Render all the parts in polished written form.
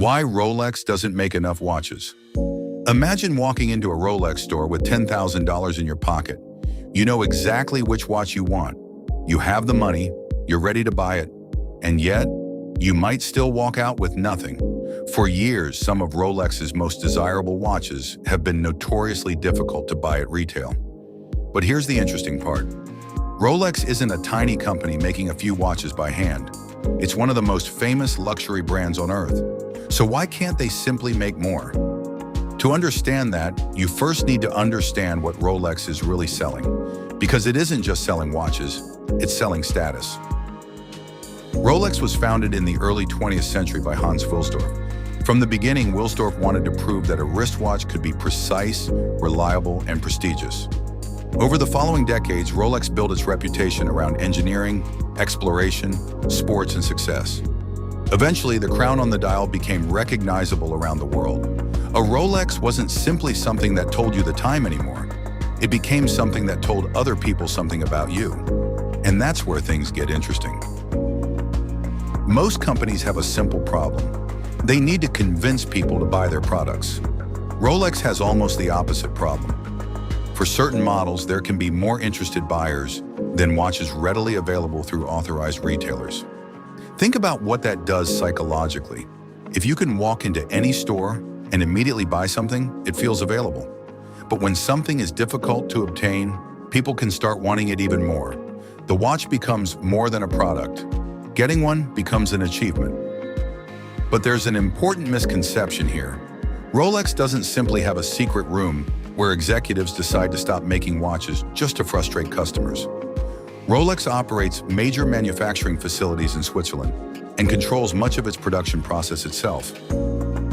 Why Rolex doesn't make enough watches. Imagine walking into a Rolex store with $10,000 in your pocket. You know exactly which watch you want. You have the money, you're ready to buy it, and yet, you might still walk out with nothing. For years, some of Rolex's most desirable watches have been notoriously difficult to buy at retail. But here's the interesting part. Rolex isn't a tiny company making a few watches by hand. It's one of the most famous luxury brands on earth. So why can't they simply make more? To understand that, you first need to understand what Rolex is really selling. Because it isn't just selling watches, it's selling status. Rolex was founded in the early 20th century by Hans Wilsdorf. From the beginning, Wilsdorf wanted to prove that a wristwatch could be precise, reliable, and prestigious. Over the following decades, Rolex built its reputation around engineering, exploration, sports, and success. Eventually, the crown on the dial became recognizable around the world. A Rolex wasn't simply something that told you the time anymore. It became something that told other people something about you. And that's where things get interesting. Most companies have a simple problem. They need to convince people to buy their products. Rolex has almost the opposite problem. For certain models, there can be more interested buyers than watches readily available through authorized retailers. Think about what that does psychologically. If you can walk into any store and immediately buy something, it feels available. But when something is difficult to obtain, people can start wanting it even more. The watch becomes more than a product. Getting one becomes an achievement. But there's an important misconception here. Rolex doesn't simply have a secret room where executives decide to stop making watches just to frustrate customers. Rolex operates major manufacturing facilities in Switzerland and controls much of its production process itself.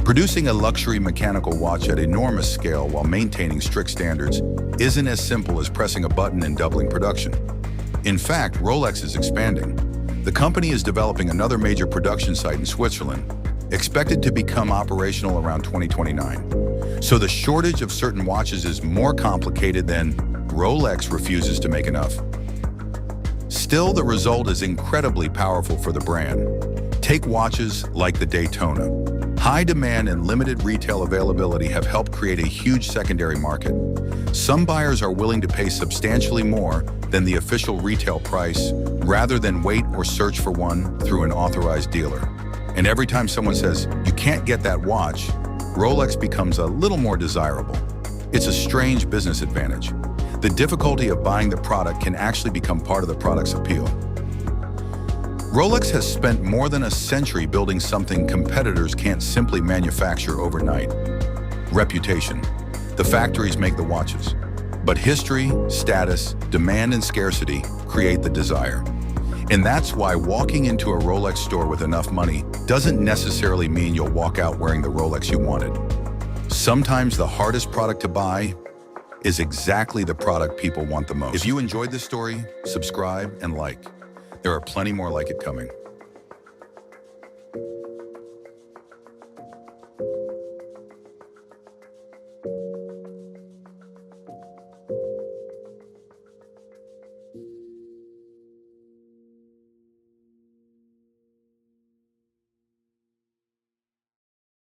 Producing a luxury mechanical watch at enormous scale while maintaining strict standards isn't as simple as pressing a button and doubling production. In fact, Rolex is expanding. The company is developing another major production site in Switzerland, expected to become operational around 2029. So the shortage of certain watches is more complicated than Rolex refuses to make enough. Still, the result is incredibly powerful for the brand. Take watches like the Daytona. High demand and limited retail availability have helped create a huge secondary market. Some buyers are willing to pay substantially more than the official retail price rather than wait or search for one through an authorized dealer. And every time someone says, "You can't get that watch," Rolex becomes a little more desirable. It's a strange business advantage. The difficulty of buying the product can actually become part of the product's appeal. Rolex has spent more than a century building something competitors can't simply manufacture overnight. Reputation. The factories make the watches. But history, status, demand, and scarcity create the desire. And that's why walking into a Rolex store with enough money doesn't necessarily mean you'll walk out wearing the Rolex you wanted. Sometimes the hardest product to buy is exactly the product people want the most. If you enjoyed this story, subscribe and like. There are plenty more like it coming.